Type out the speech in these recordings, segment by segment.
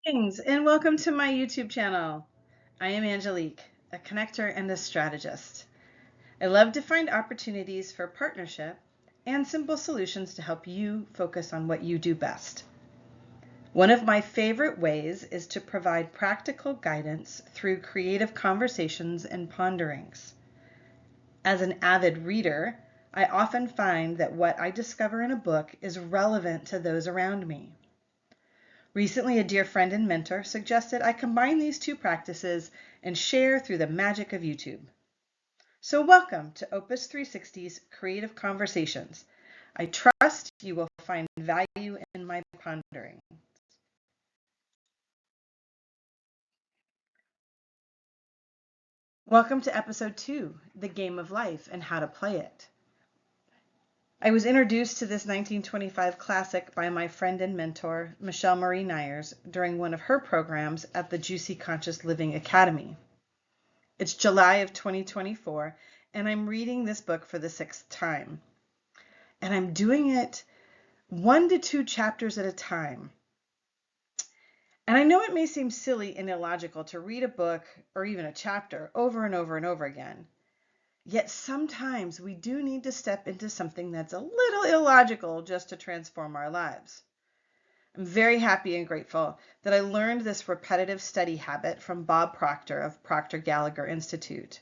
Greetings and welcome to my YouTube channel. I am Angelique, a connector and a strategist. I love to find opportunities for partnership and simple solutions to help you focus on what you do best. One of my favorite ways is to provide practical guidance through creative conversations and ponderings. As an avid reader, I often find that what I discover in a book is relevant to those around me. Recently, a dear friend and mentor suggested I combine these two practices and share through the magic of YouTube. So welcome to Opus 360's Creative Conversations. I trust you will find value in my pondering. Welcome to episode 2, The Game of Life and How to Play It. I was introduced to this 1925 classic by my friend and mentor, Michelle Marie Nyers, during one of her programs at the Juicy Conscious Living Academy. It's July of 2024, and I'm reading this book for the 6th time. And I'm doing it 1 to 2 chapters at a time. And I know it may seem silly and illogical to read a book or even a chapter over and over and over again. Yet sometimes we do need to step into something that's a little illogical just to transform our lives. I'm very happy and grateful that I learned this repetitive study habit from Bob Proctor of Proctor Gallagher Institute.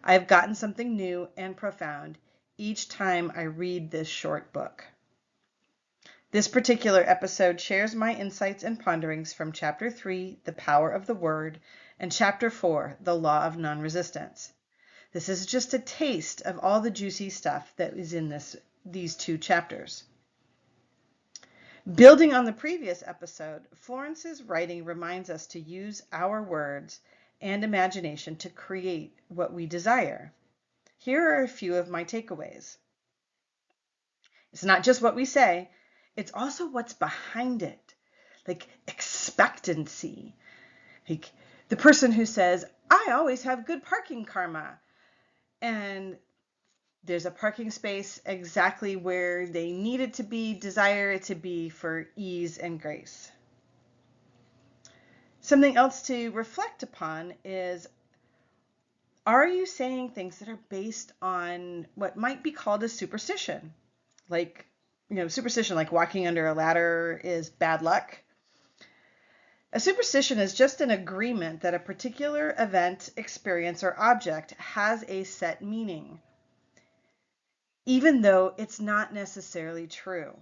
I have gotten something new and profound each time I read this short book. This particular episode shares my insights and ponderings from Chapter 3, The Power of the Word, and Chapter 4, The Law of Nonresistance. This is just a taste of all the juicy stuff that is in these 2 chapters. Building on the previous episode, Florence's writing reminds us to use our words and imagination to create what we desire. Here are a few of my takeaways. It's not just what we say, it's also what's behind it, like expectancy. Like the person who says, I always have good parking karma, and there's a parking space exactly where they need it to be, desire it to be for ease and grace. Something else to reflect upon is, are you saying things that are based on what might be called a superstition? Like, superstition like walking under a ladder is bad luck. A superstition is just an agreement that a particular event, experience, or object has a set meaning, even though it's not necessarily true.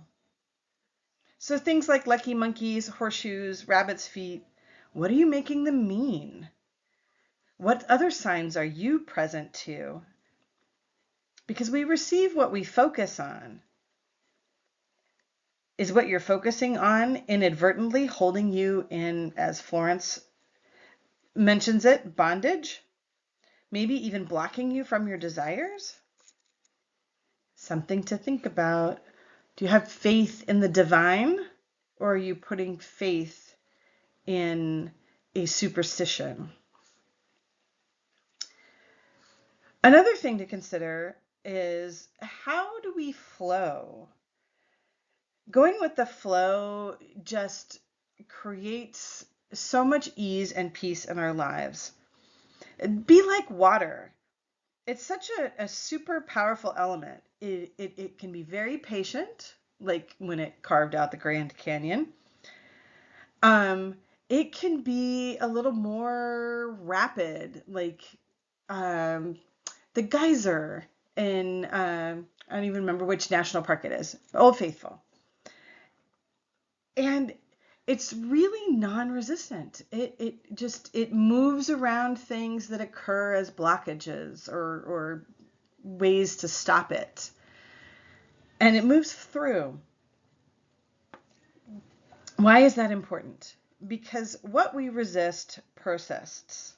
So things like lucky monkeys, horseshoes, rabbit's feet, what are you making them mean? What other signs are you present to? Because we receive what we focus on. Is what you're focusing on inadvertently holding you in, as Florence mentions it, bondage? Maybe even blocking you from your desires? Something to think about. Do you have faith in the divine, or are you putting faith in a superstition? Another thing to consider is, how do we flow? Going with the flow just creates so much ease and peace in our lives. Be like water. It's such a super powerful element. It can be very patient, like when it carved out the Grand Canyon. It can be a little more rapid, like the geyser in, I don't even remember which national park it is, Old Faithful. And it's really non-resistant. It moves around things that occur as blockages or ways to stop it. And it moves through. Why is that important? Because what we resist persists.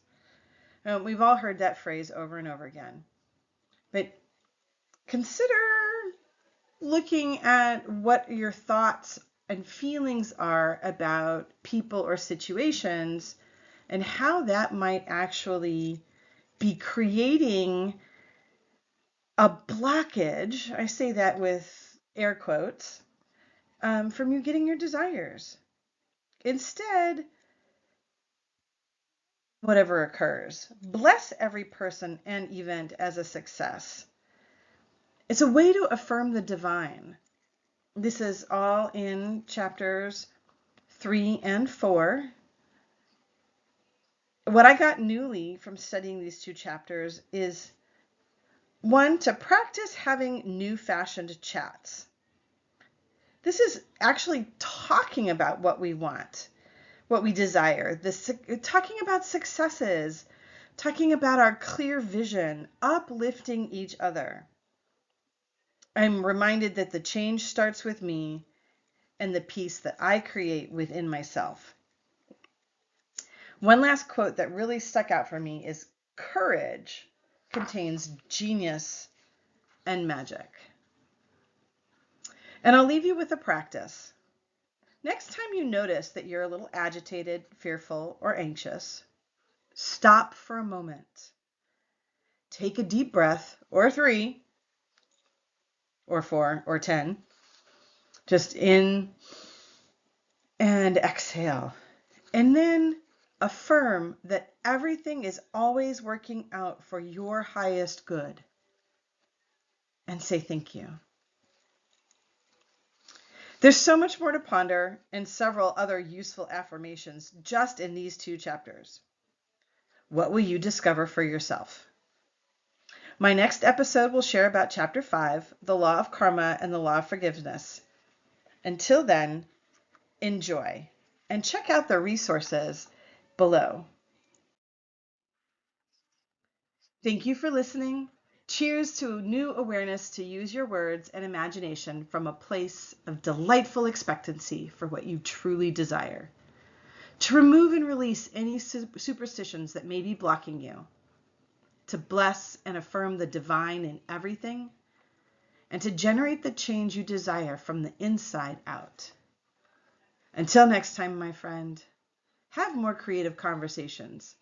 We've all heard that phrase over and over again. But consider looking at what your thoughts and feelings are about people or situations and how that might actually be creating a blockage, I say that with air quotes, from you getting your desires. Instead, whatever occurs. Bless every person and event as a success. It's a way to affirm the divine. This is all in chapters 3 and 4. What I got newly from studying these two chapters is, one, to practice having new fashioned chats. This is actually talking about what we want, what we desire, talking about successes, talking about our clear vision, uplifting each other. I'm reminded that the change starts with me and the peace that I create within myself. One last quote that really stuck out for me is, courage contains genius and magic. And I'll leave you with a practice. Next time you notice that you're a little agitated, fearful, or anxious, stop for a moment. Take a deep breath, or 3, or 4, or 10. Just in and exhale. And then affirm that everything is always working out for your highest good. And say thank you. There's so much more to ponder and several other useful affirmations just in these 2 chapters. What will you discover for yourself? My next episode will share about Chapter 5, the Law of Karma and the Law of Forgiveness. Until then, enjoy and check out the resources below. Thank you for listening. Cheers to new awareness to use your words and imagination from a place of delightful expectancy for what you truly desire. To remove and release any superstitions that may be blocking you. To bless and affirm the divine in everything. And to generate the change you desire from the inside out. Until next time, my friend, have more creative conversations